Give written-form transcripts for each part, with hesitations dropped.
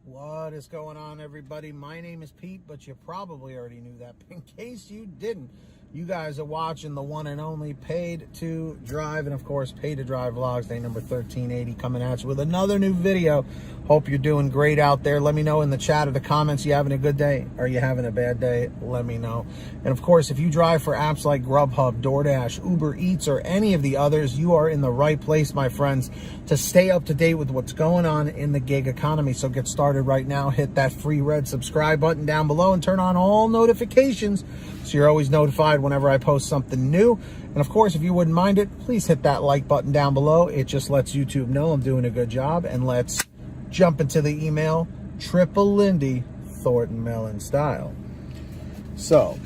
What is going on, everybody? My name is Pete, but you probably already knew that. In case you didn't, you guys are watching the one and only Paid to Drive, and of course, Paid to Drive Vlogs, day number 1380, coming at you with another new video. Hope you're doing great out there. Let me know in the chat or the comments, you having a good day? Are you having a bad day? Let me know. And of course, if you drive for apps like GrubHub, Doordash, Uber Eats, or any of the others, you are in the right place, my friends, to stay up to date with what's going on in the gig economy. So get started right now. Hit that free red subscribe button down below and turn on all notifications so you're always notified whenever I post something new. And of course, if you wouldn't mind it, please hit that like button down below. It just lets YouTube know I'm doing a good job. And let's jump into the email, Triple Lindy, Thornton Mellon style. So,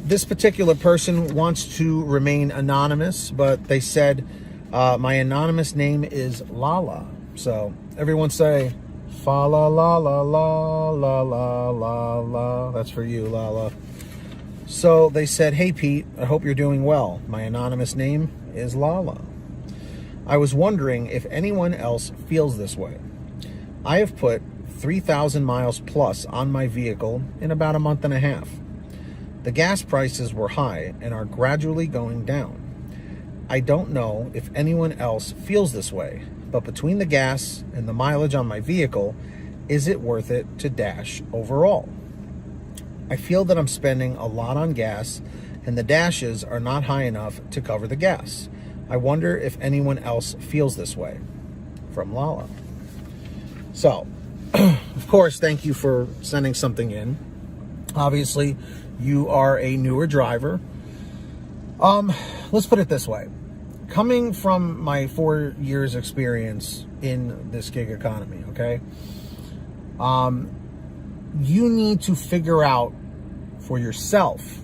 this particular person wants to remain anonymous, but they said, my anonymous name is Lala. So, everyone say, fa la la la la la la la la. That's for you, Lala. So, they said, hey, Pete, I hope you're doing well. My anonymous name is Lala. I was wondering if anyone else feels this way. I have put 3,000 miles plus on my vehicle in about a month and a half. The gas prices were high and are gradually going down. I don't know if anyone else feels this way, but between the gas and the mileage on my vehicle, is it worth it to dash overall? I feel that I'm spending a lot on gas and the dashes are not high enough to cover the gas. I wonder if anyone else feels this way. From Lala. So, of course, thank you for sending something in. Obviously, you are a newer driver. Let's put it this way. Coming from my 4 years experience in this gig economy, okay? You need to figure out for yourself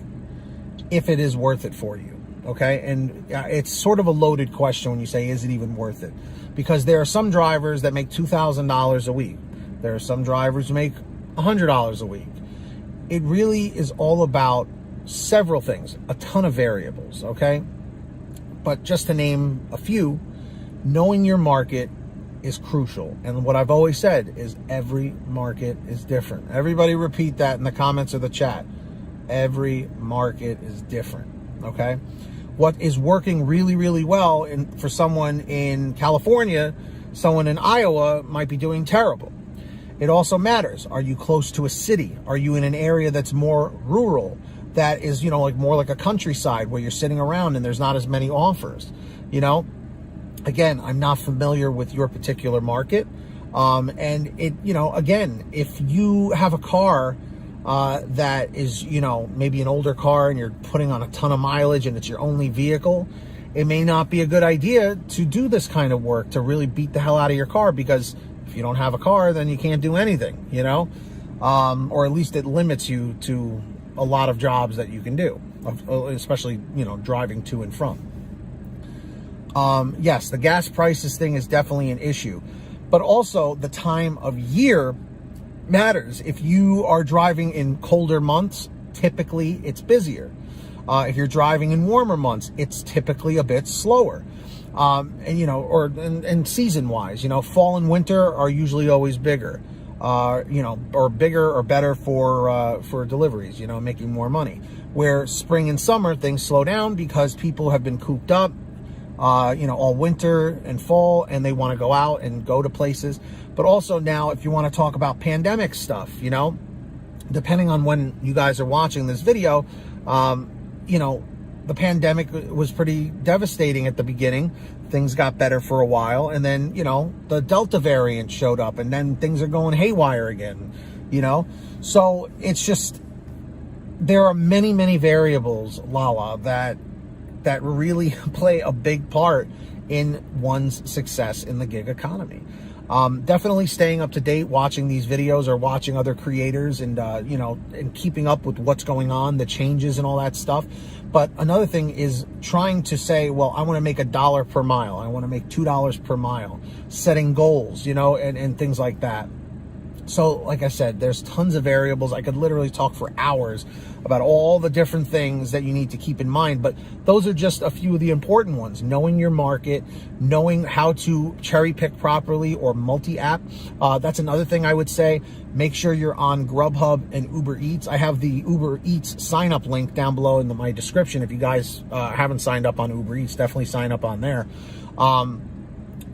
if it is worth it for you. Okay, and it's sort of a loaded question when you say, is it even worth it? Because there are some drivers that make $2,000 a week. There are some drivers who make $100 a week. It really is all about several things, a ton of variables, okay? But just to name a few, knowing your market is crucial. And what I've always said is every market is different. Everybody repeat that in the comments or the chat. Every market is different, okay? What is working really, really well for someone in California, someone in Iowa might be doing terrible. It also matters. Are you close to a city? Are you in an area that's more rural, that is, you know, like more like a countryside where you're sitting around and there's not as many offers? You know, again, I'm not familiar with your particular market. And it, you know, again, if you have a car that is, you know, maybe an older car and you're putting on a ton of mileage and it's your only vehicle, it may not be a good idea to do this kind of work, to really beat the hell out of your car, because if you don't have a car, then you can't do anything, you know, or at least it limits you to a lot of jobs that you can do, especially, you know, driving to and from. Yes, the gas prices thing is definitely an issue, but also the time of year matters. If you are driving in colder months, typically it's busier. If you're driving in warmer months, it's typically a bit slower. And you know, and season wise, you know, fall and winter are usually always bigger, you know, or bigger or better for deliveries, you know, making more money. Where spring and summer, things slow down because people have been cooped up, you know, all winter and fall, and they want to go out and go to places. But also now, if you want to talk about pandemic stuff, you know, depending on when you guys are watching this video, you know, the pandemic was pretty devastating at the beginning. Things got better for a while. And then, you know, the Delta variant showed up and then things are going haywire again, you know. So it's just, there are many, many variables, Lala, that really play a big part in one's success in the gig economy. Definitely staying up to date, watching these videos or watching other creators and, you know, and keeping up with what's going on, the changes and all that stuff. But another thing is trying to say, well, I want to make $1 per mile. I want to make $2 per mile, setting goals, you know, and things like that. So like I said, there's tons of variables. I could literally talk for hours about all the different things that you need to keep in mind, but those are just a few of the important ones. Knowing your market, knowing how to cherry pick properly or multi-app. That's another thing I would say. Make sure you're on GrubHub and Uber Eats. I have the Uber Eats sign up link down below in my description. If you guys haven't signed up on Uber Eats, definitely sign up on there. And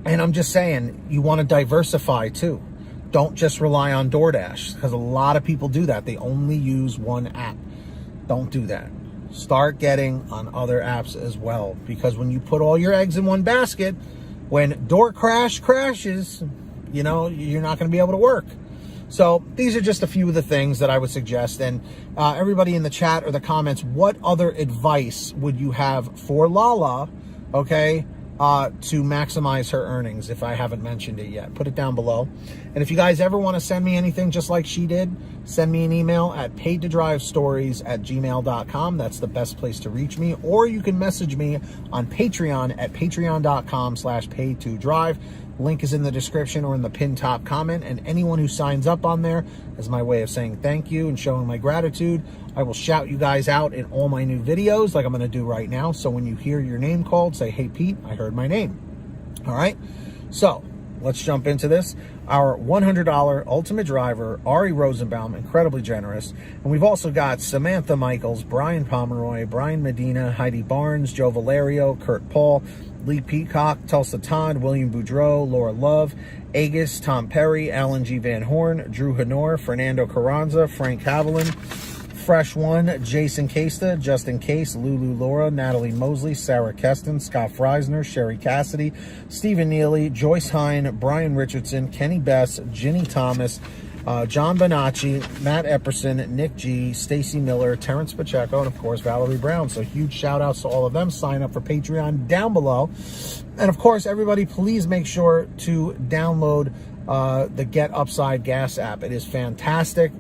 I'm just saying, you want to diversify too. Don't just rely on Doordash, because a lot of people do that. They only use one app. Don't do that. Start getting on other apps as well, because when you put all your eggs in one basket, when DoorDash crashes, you know, you're not going to be able to work. So these are just a few of the things that I would suggest. And everybody in the chat or the comments, what other advice would you have for Lala, okay, to maximize her earnings, if I haven't mentioned it yet? Put it down below. And if you guys ever want to send me anything just like she did, send me an email at paidtodrivestories@gmail.com. That's the best place to reach me. Or you can message me on Patreon at patreon.com/paidtodrive. Link is in the description or in the pinned top comment. And anyone who signs up on there, as my way of saying thank you and showing my gratitude, I will shout you guys out in all my new videos like I'm going to do right now. So when you hear your name called, say, hey, Pete, I heard my name. All right. So let's jump into this. Our $100 Ultimate Driver, Ari Rosenbaum, incredibly generous. And we've also got Samantha Michaels, Brian Pomeroy, Brian Medina, Heidi Barnes, Joe Valerio, Kurt Paul, Lee Peacock, Tulsa Todd, William Boudreau, Laura Love, Agus, Tom Perry, Alan G. Van Horn, Drew Honor, Fernando Carranza, Frank Haviland, Fresh One, Jason Casta, Justin Case, Lulu Laura, Natalie Mosley, Sarah Keston, Scott Freisner, Sherry Cassidy, Stephen Neely, Joyce Hine, Brian Richardson, Kenny Bess, Ginny Thomas, John Bonacci, Matt Epperson, Nick G, Stacy Miller, Terrence Pacheco, and of course Valerie Brown. So huge shout outs to all of them. Sign up for Patreon down below. And of course, everybody, please make sure to download the Get Upside Gas app. It is fantastic.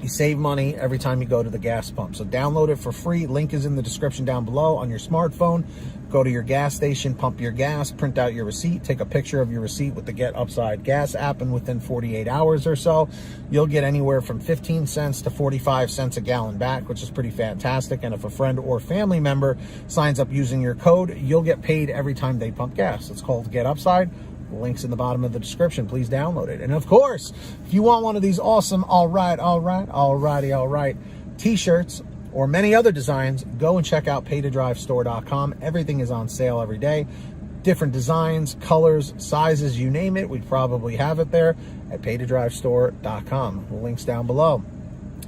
You save money every time you go to the gas pump. So download it for free. Link is in the description down below on your smartphone. Go to your gas station, pump your gas, print out your receipt, take a picture of your receipt with the Get Upside Gas app, and within 48 hours or so, you'll get anywhere from 15 cents to 45 cents a gallon back, which is pretty fantastic. And if a friend or family member signs up using your code, you'll get paid every time they pump gas. It's called Get Upside. Links in the bottom of the description. Please download it. And of course, if you want one of these awesome alrighty t-shirts or many other designs, go and check out paidtodrivestore.com. Everything is on sale every day. Different designs, colors, sizes, you name it, we probably have it there at paidtodrivestore.com. Links down below.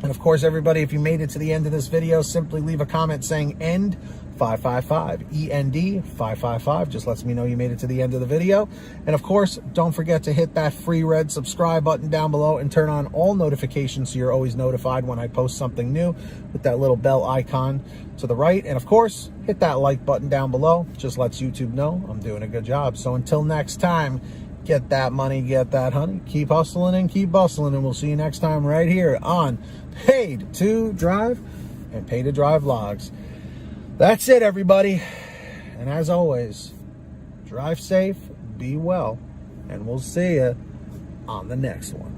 And of course, everybody, if you made it to the end of this video, simply leave a comment saying END 555, END 555. Just lets me know you made it to the end of the video. And of course, don't forget to hit that free red subscribe button down below and turn on all notifications so you're always notified when I post something new with that little bell icon to the right. And of course, hit that like button down below. Just lets YouTube know I'm doing a good job. So until next time, get that money, get that honey, keep hustling and keep bustling, and we'll see you next time right here on Paid to Drive and Paid to Drive Vlogs. That's it, everybody. And as always, drive safe, be well, and we'll see you on the next one.